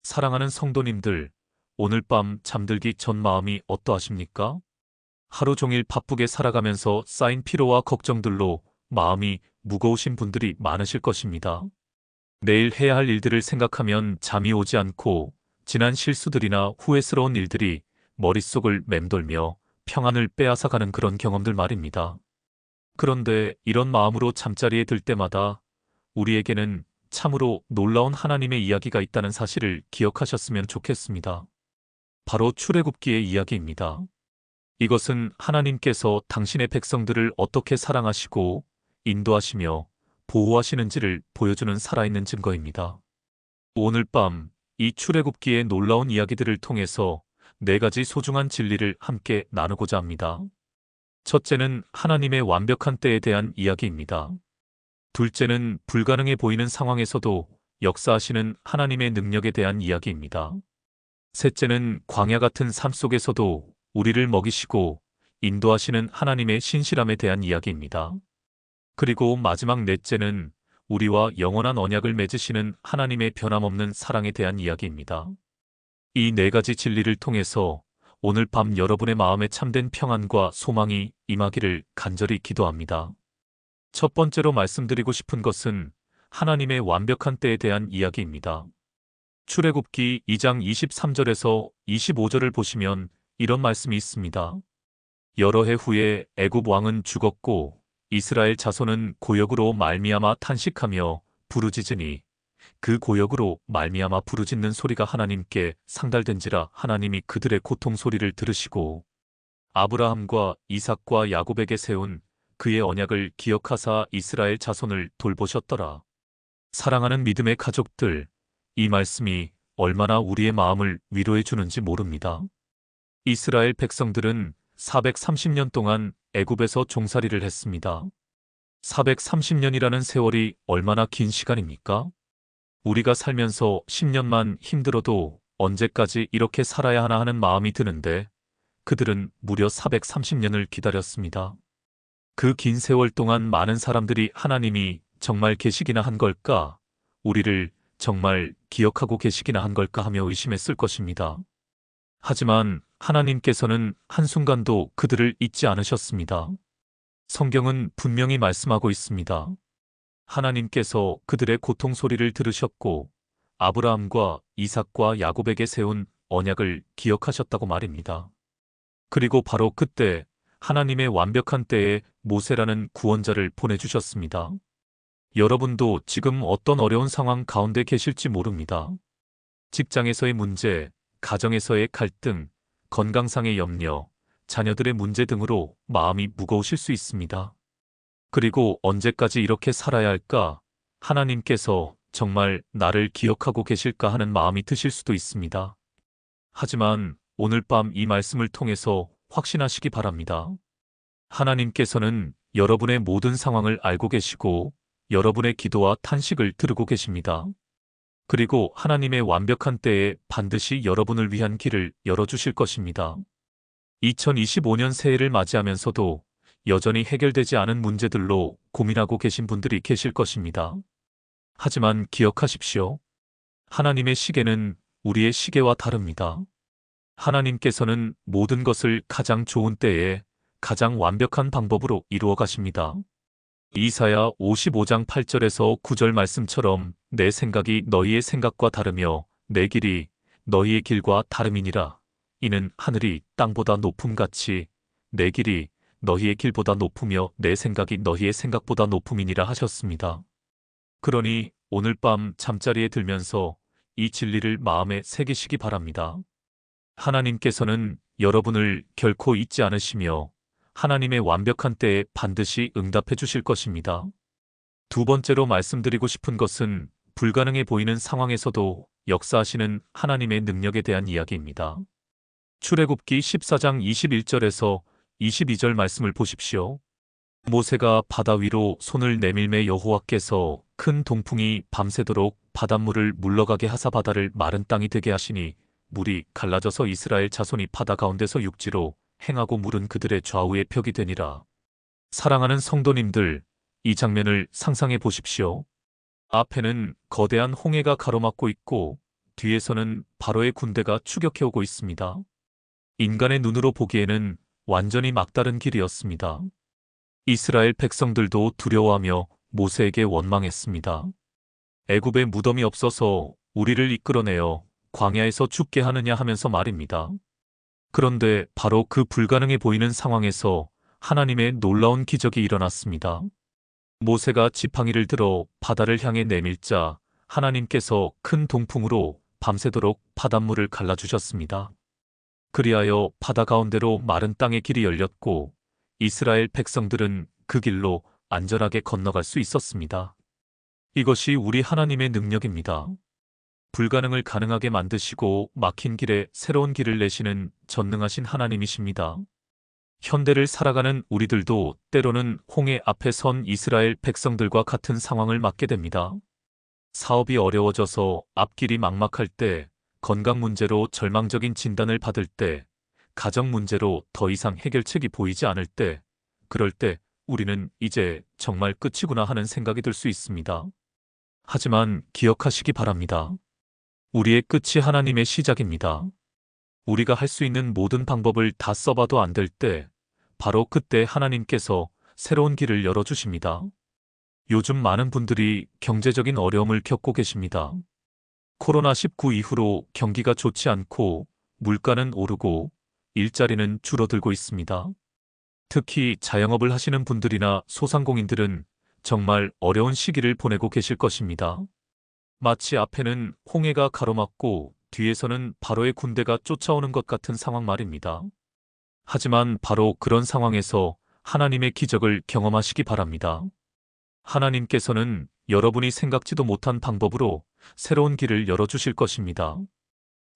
사랑하는 성도님들, 오늘 밤 잠들기 전 마음이 어떠하십니까? 하루 종일 바쁘게 살아가면서 쌓인 피로와 걱정들로 마음이 무거우신 분들이 많으실 것입니다. 내일 해야 할 일들을 생각하면 잠이 오지 않고 지난 실수들이나 후회스러운 일들이 머릿속을 맴돌며 평안을 빼앗아가는 그런 경험들 말입니다. 그런데 이런 마음으로 잠자리에 들 때마다 우리에게는 참으로 놀라운 하나님의 이야기가 있다는 사실을 기억하셨으면 좋겠습니다. 바로 출애굽기의 이야기입니다. 이것은 하나님께서 당신의 백성들을 어떻게 사랑하시고 인도하시며 보호하시는지를 보여주는 살아있는 증거입니다. 오늘 밤 이 출애굽기의 놀라운 이야기들을 통해서 네 가지 소중한 진리를 함께 나누고자 합니다. 첫째는 하나님의 완벽한 때에 대한 이야기입니다. 둘째는 불가능해 보이는 상황에서도 역사하시는 하나님의 능력에 대한 이야기입니다. 셋째는 광야 같은 삶 속에서도 우리를 먹이시고 인도하시는 하나님의 신실함에 대한 이야기입니다. 그리고 마지막 넷째는 우리와 영원한 언약을 맺으시는 하나님의 변함없는 사랑에 대한 이야기입니다. 이 네 가지 진리를 통해서 오늘 밤 여러분의 마음에 참된 평안과 소망이 임하기를 간절히 기도합니다. 첫 번째로 말씀드리고 싶은 것은 하나님의 완벽한 때에 대한 이야기입니다. 출애굽기 2장 23절에서 25절을 보시면 이런 말씀이 있습니다. 여러 해 후에 애굽 왕은 죽었고 이스라엘 자손은 고역으로 말미암아 탄식하며 부르짖으니 그 고역으로 말미암아 부르짖는 소리가 하나님께 상달된지라 하나님이 그들의 고통 소리를 들으시고 아브라함과 이삭과 야곱에게 세운 그의 언약을 기억하사 이스라엘 자손을 돌보셨더라. 사랑하는 믿음의 가족들, 이 말씀이 얼마나 우리의 마음을 위로해 주는지 모릅니다. 이스라엘 백성들은 430년 동안 애굽에서 종살이를 했습니다. 430년이라는 세월이 얼마나 긴 시간입니까? 우리가 살면서 10년만 힘들어도 언제까지 이렇게 살아야 하나 하는 마음이 드는데 그들은 무려 430년을 기다렸습니다. 그 긴 세월 동안 많은 사람들이 하나님이 정말 계시기나 한 걸까? 우리를 정말 기억하고 계시기나 한 걸까 하며 의심했을 것입니다. 하지만 하나님께서는 한순간도 그들을 잊지 않으셨습니다. 성경은 분명히 말씀하고 있습니다. 하나님께서 그들의 고통 소리를 들으셨고 아브라함과 이삭과 야곱에게 세운 언약을 기억하셨다고 말입니다. 그리고 바로 그때 하나님의 완벽한 때에 모세라는 구원자를 보내주셨습니다. 여러분도 지금 어떤 어려운 상황 가운데 계실지 모릅니다. 직장에서의 문제, 가정에서의 갈등, 건강상의 염려, 자녀들의 문제 등으로 마음이 무거우실 수 있습니다. 그리고 언제까지 이렇게 살아야 할까? 하나님께서 정말 나를 기억하고 계실까 하는 마음이 드실 수도 있습니다. 하지만 오늘 밤 이 말씀을 통해서 확신하시기 바랍니다. 하나님께서는 여러분의 모든 상황을 알고 계시고 여러분의 기도와 탄식을 들으고 계십니다. 그리고 하나님의 완벽한 때에 반드시 여러분을 위한 길을 열어주실 것입니다. 2025년 새해를 맞이하면서도 여전히 해결되지 않은 문제들로 고민하고 계신 분들이 계실 것입니다. 하지만 기억하십시오. 하나님의 시계는 우리의 시계와 다릅니다. 하나님께서는 모든 것을 가장 좋은 때에 가장 완벽한 방법으로 이루어 가십니다. 이사야 55장 8절에서 9절 말씀처럼 내 생각이 너희의 생각과 다르며 내 길이 너희의 길과 다름이니라. 이는 하늘이 땅보다 높음같이 내 길이 너희의 길보다 높으며 내 생각이 너희의 생각보다 높음이니라 하셨습니다. 그러니 오늘 밤 잠자리에 들면서 이 진리를 마음에 새기시기 바랍니다. 하나님께서는 여러분을 결코 잊지 않으시며 하나님의 완벽한 때에 반드시 응답해 주실 것입니다. 두 번째로 말씀드리고 싶은 것은 불가능해 보이는 상황에서도 역사하시는 하나님의 능력에 대한 이야기입니다. 출애굽기 14장 21절에서 22절 말씀을 보십시오. 모세가 바다 위로 손을 내밀매 여호와께서 큰 동풍이 밤새도록 바닷물을 물러가게 하사 바다를 마른 땅이 되게 하시니 물이 갈라져서 이스라엘 자손이 바다 가운데서 육지로 행하고 물은 그들의 좌우에 벽이 되니라. 사랑하는 성도님들, 이 장면을 상상해 보십시오. 앞에는 거대한 홍해가 가로막고 있고 뒤에서는 바로의 군대가 추격해오고 있습니다. 인간의 눈으로 보기에는 완전히 막다른 길이었습니다. 이스라엘 백성들도 두려워하며 모세에게 원망했습니다. 애굽에 무덤이 없어서 우리를 이끌어내어 광야에서 죽게 하느냐 하면서 말입니다. 그런데 바로 그 불가능해 보이는 상황에서 하나님의 놀라운 기적이 일어났습니다. 모세가 지팡이를 들어 바다를 향해 내밀자 하나님께서 큰 동풍으로 밤새도록 바닷물을 갈라주셨습니다. 그리하여 바다 가운데로 마른 땅의 길이 열렸고 이스라엘 백성들은 그 길로 안전하게 건너갈 수 있었습니다. 이것이 우리 하나님의 능력입니다. 불가능을 가능하게 만드시고 막힌 길에 새로운 길을 내시는 전능하신 하나님이십니다. 현대를 살아가는 우리들도 때로는 홍해 앞에 선 이스라엘 백성들과 같은 상황을 맞게 됩니다. 사업이 어려워져서 앞길이 막막할 때, 건강 문제로 절망적인 진단을 받을 때, 가정 문제로 더 이상 해결책이 보이지 않을 때, 그럴 때 우리는 이제 정말 끝이구나 하는 생각이 들 수 있습니다. 하지만 기억하시기 바랍니다. 우리의 끝이 하나님의 시작입니다. 우리가 할 수 있는 모든 방법을 다 써봐도 안 될 때, 바로 그때 하나님께서 새로운 길을 열어주십니다. 요즘 많은 분들이 경제적인 어려움을 겪고 계십니다. 코로나19 이후로 경기가 좋지 않고 물가는 오르고 일자리는 줄어들고 있습니다. 특히 자영업을 하시는 분들이나 소상공인들은 정말 어려운 시기를 보내고 계실 것입니다. 마치 앞에는 홍해가 가로막고 뒤에서는 바로의 군대가 쫓아오는 것 같은 상황 말입니다. 하지만 바로 그런 상황에서 하나님의 기적을 경험하시기 바랍니다. 하나님께서는 여러분이 생각지도 못한 방법으로 새로운 길을 열어주실 것입니다.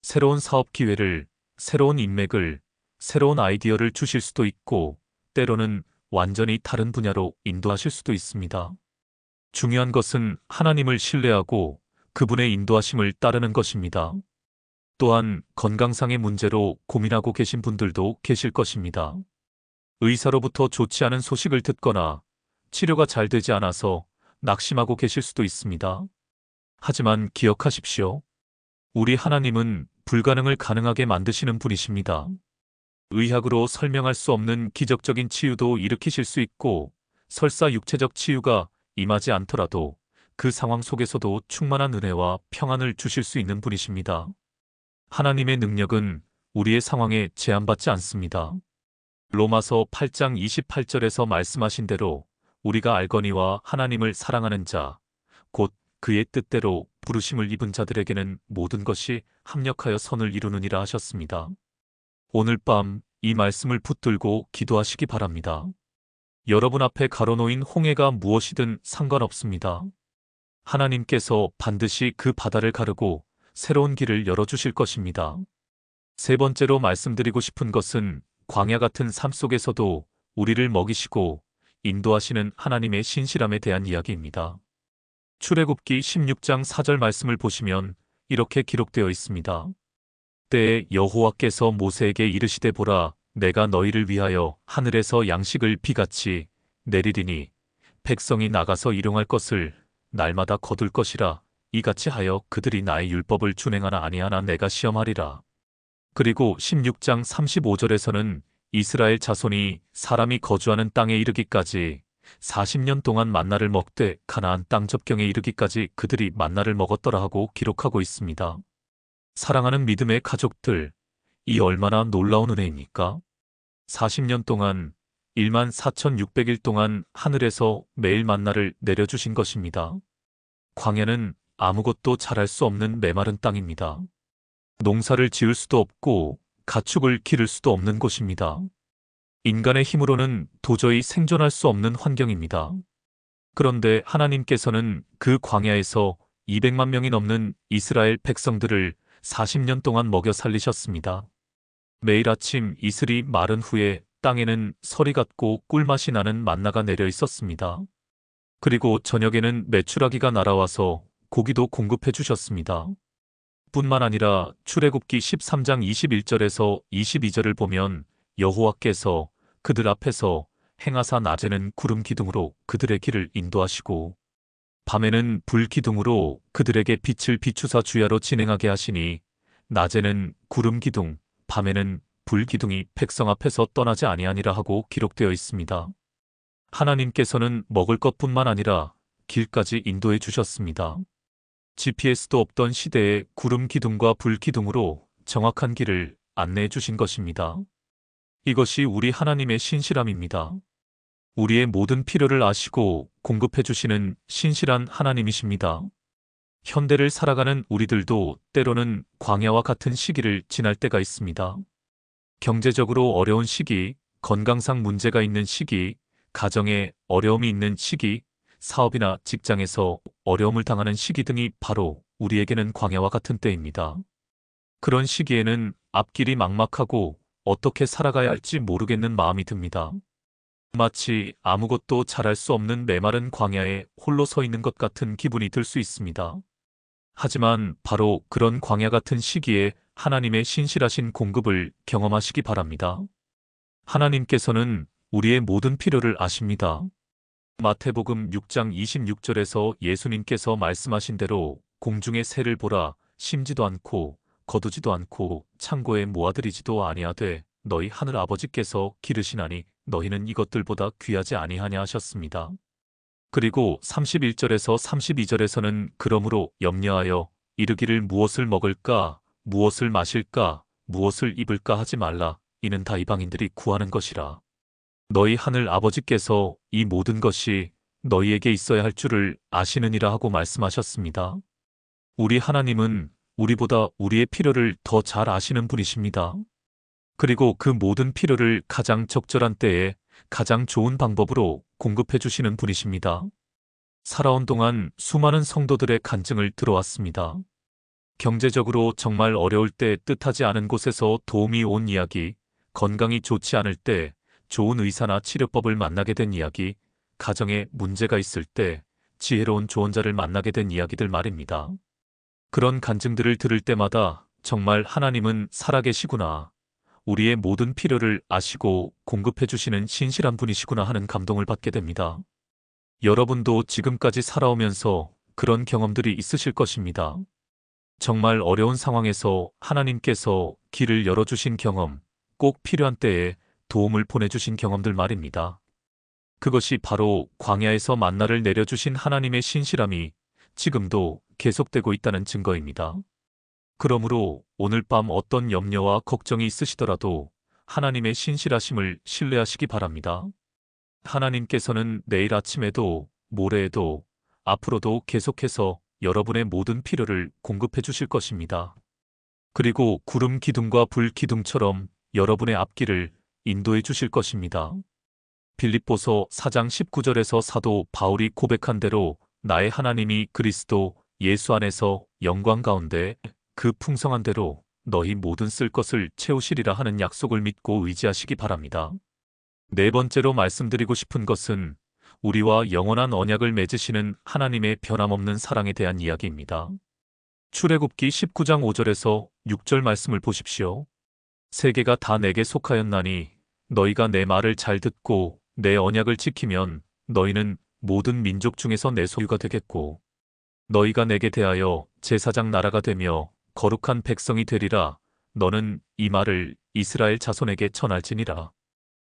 새로운 사업 기회를, 새로운 인맥을, 새로운 아이디어를 주실 수도 있고 때로는 완전히 다른 분야로 인도하실 수도 있습니다. 중요한 것은 하나님을 신뢰하고 그분의 인도하심을 따르는 것입니다. 또한 건강상의 문제로 고민하고 계신 분들도 계실 것입니다. 의사로부터 좋지 않은 소식을 듣거나 치료가 잘 되지 않아서 낙심하고 계실 수도 있습니다. 하지만 기억하십시오. 우리 하나님은 불가능을 가능하게 만드시는 분이십니다. 의학으로 설명할 수 없는 기적적인 치유도 일으키실 수 있고 설사 육체적 치유가 임하지 않더라도 그 상황 속에서도 충만한 은혜와 평안을 주실 수 있는 분이십니다. 하나님의 능력은 우리의 상황에 제한받지 않습니다. 로마서 8장 28절에서 말씀하신 대로 우리가 알거니와 하나님을 사랑하는 자, 곧 그의 뜻대로 부르심을 입은 자들에게는 모든 것이 합력하여 선을 이루느니라 하셨습니다. 오늘 밤 이 말씀을 붙들고 기도하시기 바랍니다. 여러분 앞에 가로놓인 홍해가 무엇이든 상관없습니다. 하나님께서 반드시 그 바다를 가르고 새로운 길을 열어주실 것입니다. 세 번째로 말씀드리고 싶은 것은 광야 같은 삶 속에서도 우리를 먹이시고 인도하시는 하나님의 신실함에 대한 이야기입니다. 출애굽기 16장 4절 말씀을 보시면 이렇게 기록되어 있습니다. 때에 여호와께서 모세에게 이르시되 보라, 내가 너희를 위하여 하늘에서 양식을 비같이 내리리니 백성이 나가서 일용할 것을 날마다 거둘 것이라. 이같이 하여 그들이 나의 율법을 준행하나 아니하나 내가 시험하리라. 그리고 16장 35절에서는 이스라엘 자손이 사람이 거주하는 땅에 이르기까지 40년 동안 만나를 먹되 가나안 땅 접경에 이르기까지 그들이 만나를 먹었더라 하고 기록하고 있습니다. 사랑하는 믿음의 가족들, 이 얼마나 놀라운 은혜입니까? 40년 동안 14,600일 동안 하늘에서 매일 만나를 내려주신 것입니다. 광야는 아무것도 자랄 수 없는 메마른 땅입니다. 농사를 지을 수도 없고 가축을 기를 수도 없는 곳입니다. 인간의 힘으로는 도저히 생존할 수 없는 환경입니다. 그런데 하나님께서는 그 광야에서 200만 명이 넘는 이스라엘 백성들을 40년 동안 먹여 살리셨습니다. 매일 아침 이슬이 마른 후에 땅에는 설이 같고 꿀맛이 나는 만나가 내려 있었습니다. 그리고 저녁에는 메추라기가 날아와서 고기도 공급해 주셨습니다. 뿐만 아니라 출애굽기 13장 21절에서 22절을 보면 여호와께서 그들 앞에서 행하사 낮에는 구름 기둥으로 그들의 길을 인도하시고 밤에는 불기둥으로 그들에게 빛을 비추사 주야로 진행하게 하시니 낮에는 구름기둥, 밤에는 불기둥이 백성 앞에서 떠나지 아니하니라 하고 기록되어 있습니다. 하나님께서는 먹을 것뿐만 아니라 길까지 인도해 주셨습니다. GPS도 없던 시대에 구름기둥과 불기둥으로 정확한 길을 안내해 주신 것입니다. 이것이 우리 하나님의 신실함입니다. 우리의 모든 필요를 아시고 공급해 주시는 신실한 하나님이십니다. 현대를 살아가는 우리들도 때로는 광야와 같은 시기를 지날 때가 있습니다. 경제적으로 어려운 시기, 건강상 문제가 있는 시기, 가정에 어려움이 있는 시기, 사업이나 직장에서 어려움을 당하는 시기 등이 바로 우리에게는 광야와 같은 때입니다. 그런 시기에는 앞길이 막막하고 어떻게 살아가야 할지 모르겠는 마음이 듭니다. 마치 아무것도 잘할 수 없는 메마른 광야에 홀로 서 있는 것 같은 기분이 들 수 있습니다. 하지만 바로 그런 광야 같은 시기에 하나님의 신실하신 공급을 경험하시기 바랍니다. 하나님께서는 우리의 모든 필요를 아십니다. 마태복음 6장 26절에서 예수님께서 말씀하신 대로 공중의 새를 보라, 심지도 않고 거두지도 않고 창고에 모아들이지도 아니하되 너희 하늘 아버지께서 기르시나니 너희는 이것들보다 귀하지 아니하냐 하셨습니다. 그리고 31절에서 32절에서는 그러므로 염려하여 이르기를 무엇을 먹을까, 무엇을 마실까, 무엇을 입을까 하지 말라. 이는 다 이방인들이 구하는 것이라. 너희 하늘 아버지께서 이 모든 것이 너희에게 있어야 할 줄을 아시느니라 하고 말씀하셨습니다. 우리 하나님은 우리보다 우리의 필요를 더 잘 아시는 분이십니다. 그리고 그 모든 필요를 가장 적절한 때에 가장 좋은 방법으로 공급해 주시는 분이십니다. 살아온 동안 수많은 성도들의 간증을 들어왔습니다. 경제적으로 정말 어려울 때 뜻하지 않은 곳에서 도움이 온 이야기, 건강이 좋지 않을 때 좋은 의사나 치료법을 만나게 된 이야기, 가정에 문제가 있을 때 지혜로운 조언자를 만나게 된 이야기들 말입니다. 그런 간증들을 들을 때마다 정말 하나님은 살아계시구나, 우리의 모든 필요를 아시고 공급해 주시는 신실한 분이시구나 하는 감동을 받게 됩니다. 여러분도 지금까지 살아오면서 그런 경험들이 있으실 것입니다. 정말 어려운 상황에서 하나님께서 길을 열어주신 경험, 꼭 필요한 때에 도움을 보내주신 경험들 말입니다. 그것이 바로 광야에서 만나를 내려주신 하나님의 신실함이 지금도 계속되고 있다는 증거입니다. 그러므로 오늘 밤 어떤 염려와 걱정이 있으시더라도 하나님의 신실하심을 신뢰하시기 바랍니다. 하나님께서는 내일 아침에도, 모레에도, 앞으로도 계속해서 여러분의 모든 필요를 공급해 주실 것입니다. 그리고 구름 기둥과 불 기둥처럼 여러분의 앞길을 인도해 주실 것입니다. 빌립보서 4장 19절에서 사도 바울이 고백한 대로 나의 하나님이 그리스도 예수 안에서 영광 가운데 그 풍성한 대로 너희 모든 쓸 것을 채우시리라 하는 약속을 믿고 의지하시기 바랍니다. 네 번째로 말씀드리고 싶은 것은 우리와 영원한 언약을 맺으시는 하나님의 변함없는 사랑에 대한 이야기입니다. 출애굽기 19장 5절에서 6절 말씀을 보십시오. 세계가 다 내게 속하였나니 너희가 내 말을 잘 듣고 내 언약을 지키면 너희는 모든 민족 중에서 내 소유가 되겠고 너희가 내게 대하여 제사장 나라가 되며 거룩한 백성이 되리라. 너는 이 말을 이스라엘 자손에게 전할지니라.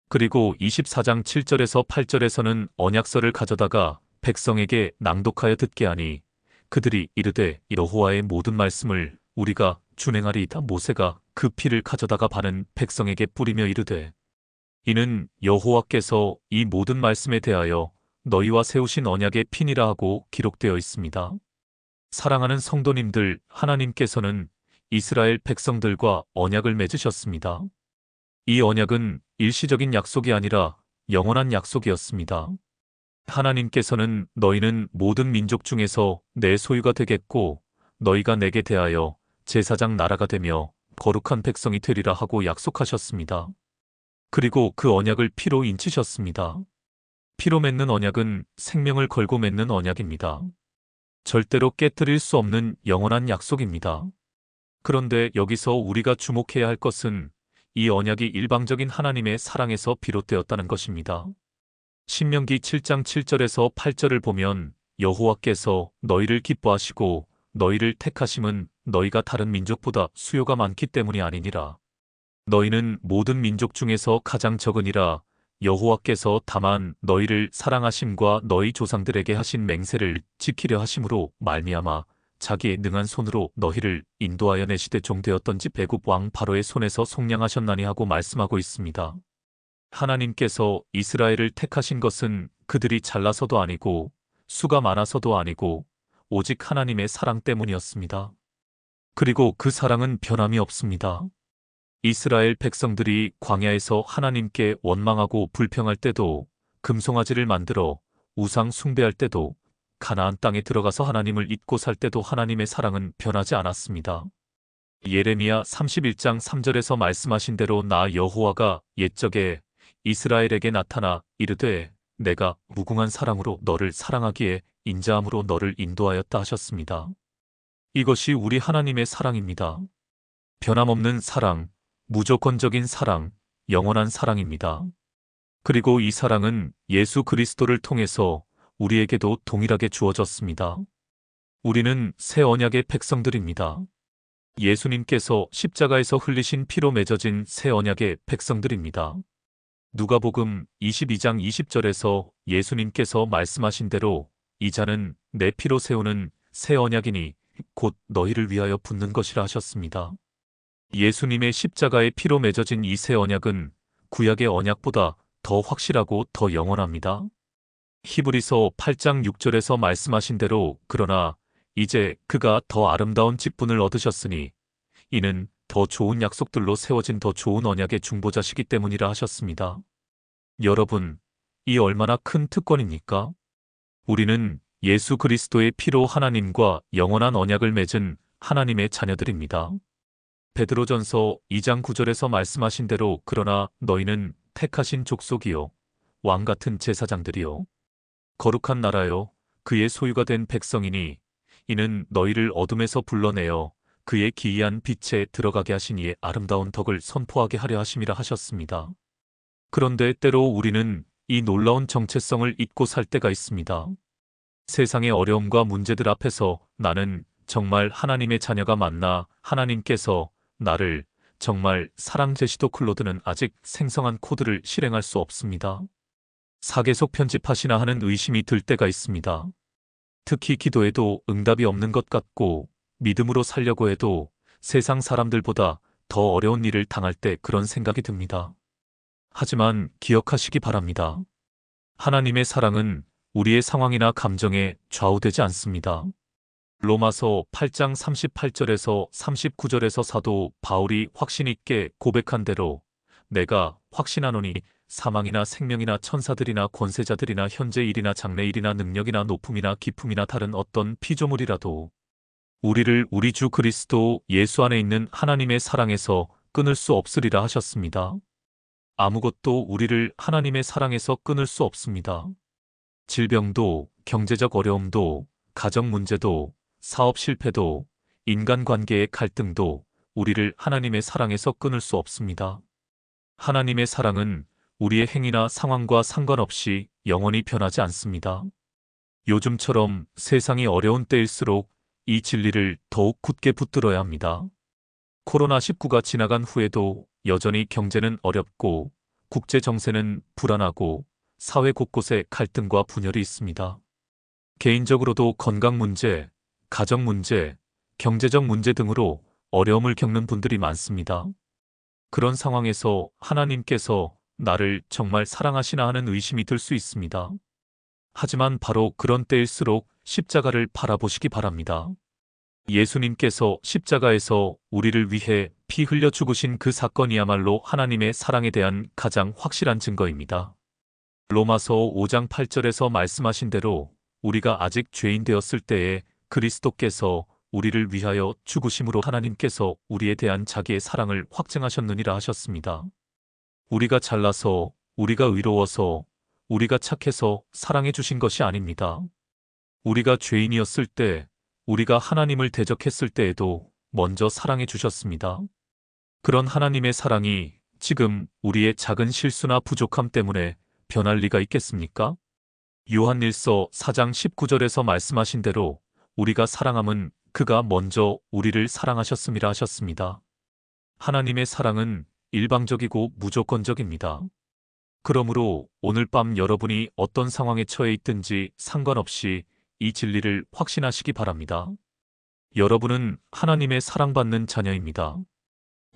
그리고 24장 7절에서 8절에서는 언약서를 가져다가 백성에게 낭독하여 듣게 하니 그들이 이르되 여호와의 모든 말씀을 우리가 준행하리이다. 모세가 그 피를 가져다가 바는 백성에게 뿌리며 이르되 이는 여호와께서 이 모든 말씀에 대하여 너희와 세우신 언약의 피니라 하고 기록되어 있습니다. 사랑하는 성도님들, 하나님께서는 이스라엘 백성들과 언약을 맺으셨습니다. 이 언약은 일시적인 약속이 아니라 영원한 약속이었습니다. 하나님께서는 너희는 모든 민족 중에서 내 소유가 되겠고 너희가 내게 대하여 제사장 나라가 되며 거룩한 백성이 되리라 하고 약속하셨습니다. 그리고 그 언약을 피로 인치셨습니다. 피로 맺는 언약은 생명을 걸고 맺는 언약입니다. 절대로 깨뜨릴 수 없는 영원한 약속입니다. 그런데 여기서 우리가 주목해야 할 것은 이 언약이 일방적인 하나님의 사랑에서 비롯되었다는 것입니다. 신명기 7장 7절에서 8절을 보면 여호와께서 너희를 기뻐하시고 너희를 택하심은 너희가 다른 민족보다 수요가 많기 때문이 아니니라. 너희는 모든 민족 중에서 가장 적으니라. 여호와께서 다만 너희를 사랑하심과 너희 조상들에게 하신 맹세를 지키려 하심으로 말미암아 자기의 능한 손으로 너희를 인도하여 내시되 종되었던지 배굽 왕 바로의 손에서 속량하셨나니 하고 말씀하고 있습니다. 하나님께서 이스라엘을 택하신 것은 그들이 잘나서도 아니고 수가 많아서도 아니고 오직 하나님의 사랑 때문이었습니다. 그리고 그 사랑은 변함이 없습니다. 이스라엘 백성들이 광야에서 하나님께 원망하고 불평할 때도, 금송아지를 만들어 우상 숭배할 때도, 가나안 땅에 들어가서 하나님을 잊고 살 때도 하나님의 사랑은 변하지 않았습니다. 예레미야 31장 3절에서 말씀하신 대로 나 여호와가 옛적에 이스라엘에게 나타나 이르되 내가 무궁한 사랑으로 너를 사랑하기에 인자함으로 너를 인도하였다 하셨습니다. 이것이 우리 하나님의 사랑입니다. 변함없는 사랑, 무조건적인 사랑, 영원한 사랑입니다. 그리고 이 사랑은 예수 그리스도를 통해서 우리에게도 동일하게 주어졌습니다. 우리는 새 언약의 백성들입니다. 예수님께서 십자가에서 흘리신 피로 맺어진 새 언약의 백성들입니다. 누가복음 22장 20절에서 예수님께서 말씀하신 대로 이 잔은 내 피로 세우는 새 언약이니 곧 너희를 위하여 붓는 것이라 하셨습니다. 예수님의 십자가의 피로 맺어진 이 새 언약은 구약의 언약보다 더 확실하고 더 영원합니다. 히브리서 8장 6절에서 말씀하신 대로 그러나 이제 그가 더 아름다운 직분을 얻으셨으니 이는 더 좋은 약속들로 세워진 더 좋은 언약의 중보자시기 때문이라 하셨습니다. 여러분, 이 얼마나 큰 특권입니까? 우리는 예수 그리스도의 피로 하나님과 영원한 언약을 맺은 하나님의 자녀들입니다. 베드로전서 2장 9절에서 말씀하신 대로 그러나 너희는 택하신 족속이요 왕 같은 제사장들이요 거룩한 나라요 그의 소유가 된 백성이니 이는 너희를 어둠에서 불러내어 그의 기이한 빛에 들어가게 하신 이의 아름다운 덕을 선포하게 하려 하심이라 하셨습니다. 그런데 때로 우리는 이 놀라운 정체성을 잊고 살 때가 있습니다. 세상의 어려움과 문제들 앞에서 나는 정말 하나님의 자녀가 맞나, 하나님께서 나를 정말 사랑 제시도 클로드는 아직 생성한 코드를 실행할 수 없습니다. 사계속 편집하시나 하는 의심이 들 때가 있습니다. 특히 기도해도 응답이 없는 것 같고 믿음으로 살려고 해도 세상 사람들보다 더 어려운 일을 당할 때 그런 생각이 듭니다. 하지만 기억하시기 바랍니다. 하나님의 사랑은 우리의 상황이나 감정에 좌우되지 않습니다. 로마서 8장 38절에서 39절에서 사도 바울이 확신 있게 고백한 대로 내가 확신하노니 사망이나 생명이나 천사들이나 권세자들이나 현재 일이나 장래 일이나 능력이나 높음이나 깊음이나 다른 어떤 피조물이라도 우리를 우리 주 그리스도 예수 안에 있는 하나님의 사랑에서 끊을 수 없으리라 하셨습니다. 아무것도 우리를 하나님의 사랑에서 끊을 수 없습니다. 질병도, 경제적 어려움도, 가정 문제도, 사업 실패도, 인간관계의 갈등도 우리를 하나님의 사랑에서 끊을 수 없습니다. 하나님의 사랑은 우리의 행위나 상황과 상관없이 영원히 변하지 않습니다. 요즘처럼 세상이 어려운 때일수록 이 진리를 더욱 굳게 붙들어야 합니다. 코로나19가 지나간 후에도 여전히 경제는 어렵고 국제 정세는 불안하고 사회 곳곳에 갈등과 분열이 있습니다. 개인적으로도 건강 문제, 가정 문제, 경제적 문제 등으로 어려움을 겪는 분들이 많습니다. 그런 상황에서 하나님께서 나를 정말 사랑하시나 하는 의심이 들 수 있습니다. 하지만 바로 그런 때일수록 십자가를 바라보시기 바랍니다. 예수님께서 십자가에서 우리를 위해 피 흘려 죽으신 그 사건이야말로 하나님의 사랑에 대한 가장 확실한 증거입니다. 로마서 5장 8절에서 말씀하신 대로 우리가 아직 죄인 되었을 때에 그리스도께서 우리를 위하여 죽으심으로 하나님께서 우리에 대한 자기의 사랑을 확증하셨느니라 하셨습니다. 우리가 잘나서, 우리가 의로워서, 우리가 착해서 사랑해 주신 것이 아닙니다. 우리가 죄인이었을 때, 우리가 하나님을 대적했을 때에도 먼저 사랑해 주셨습니다. 그런 하나님의 사랑이 지금 우리의 작은 실수나 부족함 때문에 변할 리가 있겠습니까? 요한일서 4장 19절에서 말씀하신 대로 우리가 사랑함은 그가 먼저 우리를 사랑하셨음이라 하셨습니다. 하나님의 사랑은 일방적이고 무조건적입니다. 그러므로 오늘 밤 여러분이 어떤 상황에 처해 있든지 상관없이 이 진리를 확신하시기 바랍니다. 여러분은 하나님의 사랑받는 자녀입니다.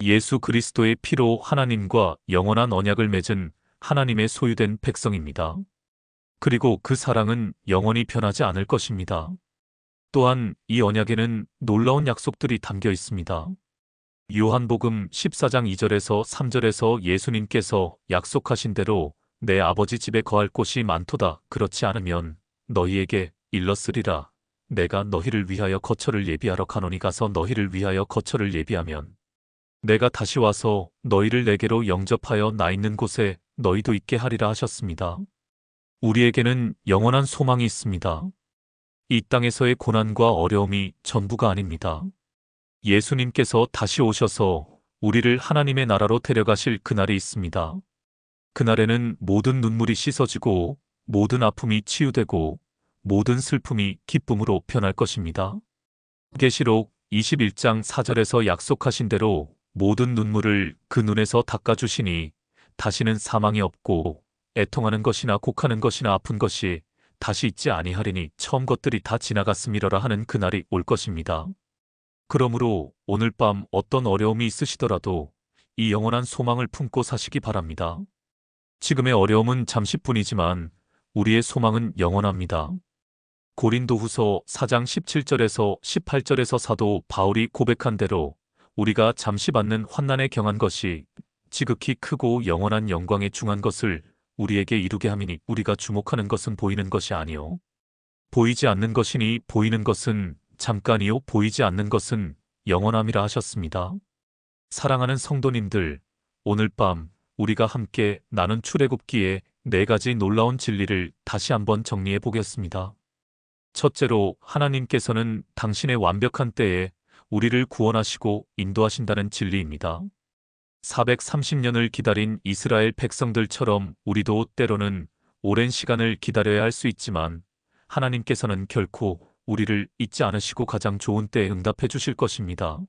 예수 그리스도의 피로 하나님과 영원한 언약을 맺은 하나님의 소유된 백성입니다. 그리고 그 사랑은 영원히 변하지 않을 것입니다. 또한 이 언약에는 놀라운 약속들이 담겨 있습니다. 요한복음 14장 2절에서 3절에서 예수님께서 약속하신 대로 내 아버지 집에 거할 곳이 많도다. 그렇지 않으면 너희에게 일렀으리라. 내가 너희를 위하여 거처를 예비하러 가노니 가서 너희를 위하여 거처를 예비하면 내가 다시 와서 너희를 내게로 영접하여 나 있는 곳에 너희도 있게 하리라 하셨습니다. 우리에게는 영원한 소망이 있습니다. 이 땅에서의 고난과 어려움이 전부가 아닙니다. 예수님께서 다시 오셔서 우리를 하나님의 나라로 데려가실 그날이 있습니다. 그날에는 모든 눈물이 씻어지고 모든 아픔이 치유되고 모든 슬픔이 기쁨으로 변할 것입니다. 계시록 21장 4절에서 약속하신 대로 모든 눈물을 그 눈에서 닦아주시니 다시는 사망이 없고 애통하는 것이나 곡하는 것이나 아픈 것이 다시 있지 아니하리니 처음 것들이 다 지나갔음이러라 하는 그날이 올 것입니다. 그러므로 오늘 밤 어떤 어려움이 있으시더라도 이 영원한 소망을 품고 사시기 바랍니다. 지금의 어려움은 잠시뿐이지만 우리의 소망은 영원합니다. 고린도후서 4장 17절에서 18절에서 사도 바울이 고백한 대로 우리가 잠시 받는 환난에 경한 것이 지극히 크고 영원한 영광에 중한 것을 우리에게 이루게 함이니 우리가 주목하는 것은 보이는 것이 아니요 보이지 않는 것이니 보이는 것은 잠깐이요 보이지 않는 것은 영원함이라 하셨습니다. 사랑하는 성도님들, 오늘 밤 우리가 함께 나눈 출애굽기의 4가지 놀라운 진리를 다시 한번 정리해 보겠습니다. 첫째로 하나님께서는 당신의 완벽한 때에 우리를 구원하시고 인도하신다는 진리입니다. 430년을 기다린 이스라엘 백성들처럼 우리도 때로는 오랜 시간을 기다려야 할 수 있지만 하나님께서는 결코 우리를 잊지 않으시고 가장 좋은 때에 응답해 주실 것입니다.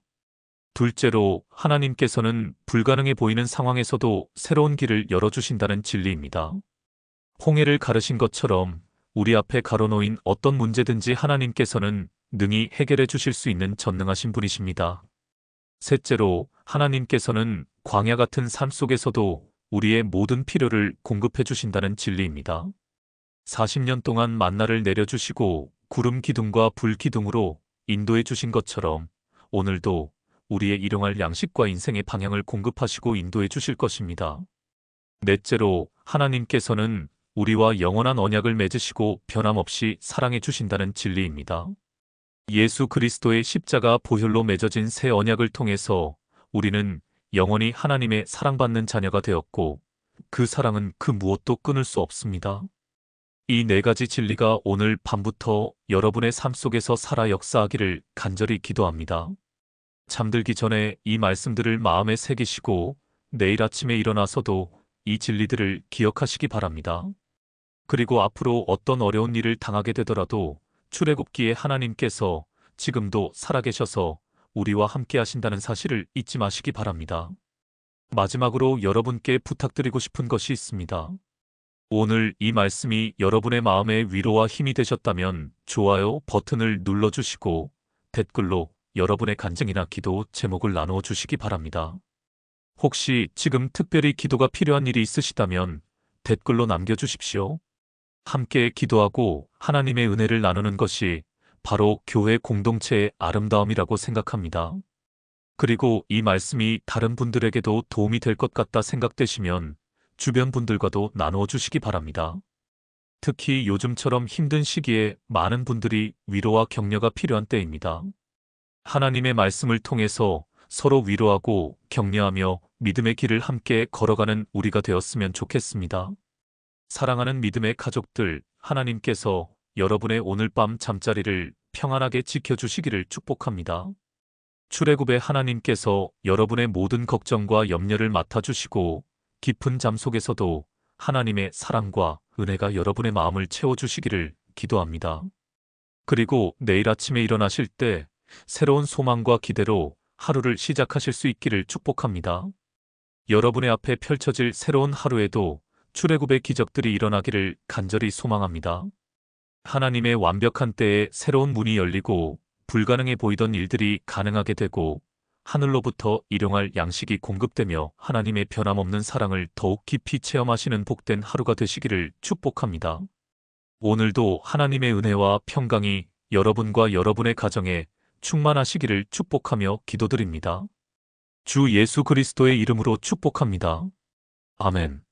둘째로 하나님께서는 불가능해 보이는 상황에서도 새로운 길을 열어주신다는 진리입니다. 홍해를 가르신 것처럼 우리 앞에 가로놓인 어떤 문제든지 하나님께서는 능히 해결해 주실 수 있는 전능하신 분이십니다. 셋째로 하나님께서는 광야 같은 삶 속에서도 우리의 모든 필요를 공급해 주신다는 진리입니다. 40년 동안 만나를 내려주시고 구름 기둥과 불 기둥으로 인도해 주신 것처럼 오늘도 우리의 일용할 양식과 인생의 방향을 공급하시고 인도해 주실 것입니다. 넷째로 하나님께서는 우리와 영원한 언약을 맺으시고 변함없이 사랑해 주신다는 진리입니다. 예수 그리스도의 십자가 보혈로 맺어진 새 언약을 통해서 우리는 영원히 하나님의 사랑받는 자녀가 되었고 그 사랑은 그 무엇도 끊을 수 없습니다. 이 4가지 진리가 오늘 밤부터 여러분의 삶 속에서 살아 역사하기를 간절히 기도합니다. 잠들기 전에 이 말씀들을 마음에 새기시고 내일 아침에 일어나서도 이 진리들을 기억하시기 바랍니다. 그리고 앞으로 어떤 어려운 일을 당하게 되더라도 출애굽기에 하나님께서 지금도 살아계셔서 우리와 함께 하신다는 사실을 잊지 마시기 바랍니다. 마지막으로 여러분께 부탁드리고 싶은 것이 있습니다. 오늘 이 말씀이 여러분의 마음에 위로와 힘이 되셨다면 좋아요 버튼을 눌러주시고 댓글로 여러분의 간증이나 기도 제목을 나누어 주시기 바랍니다. 혹시 지금 특별히 기도가 필요한 일이 있으시다면 댓글로 남겨주십시오. 함께 기도하고 하나님의 은혜를 나누는 것이 바로 교회 공동체의 아름다움이라고 생각합니다. 그리고 이 말씀이 다른 분들에게도 도움이 될 것 같다 생각되시면 주변 분들과도 나누어 주시기 바랍니다. 특히 요즘처럼 힘든 시기에 많은 분들이 위로와 격려가 필요한 때입니다. 하나님의 말씀을 통해서 서로 위로하고 격려하며 믿음의 길을 함께 걸어가는 우리가 되었으면 좋겠습니다. 사랑하는 믿음의 가족들, 하나님께서 여러분의 오늘 밤 잠자리를 평안하게 지켜주시기를 축복합니다. 출애굽의 하나님께서 여러분의 모든 걱정과 염려를 맡아주시고 깊은 잠 속에서도 하나님의 사랑과 은혜가 여러분의 마음을 채워주시기를 기도합니다. 그리고 내일 아침에 일어나실 때 새로운 소망과 기대로 하루를 시작하실 수 있기를 축복합니다. 여러분의 앞에 펼쳐질 새로운 하루에도 출애굽의 기적들이 일어나기를 간절히 소망합니다. 하나님의 완벽한 때에 새로운 문이 열리고 불가능해 보이던 일들이 가능하게 되고 하늘로부터 일용할 양식이 공급되며 하나님의 변함없는 사랑을 더욱 깊이 체험하시는 복된 하루가 되시기를 축복합니다. 오늘도 하나님의 은혜와 평강이 여러분과 여러분의 가정에 충만하시기를 축복하며 기도드립니다. 주 예수 그리스도의 이름으로 축복합니다. 아멘.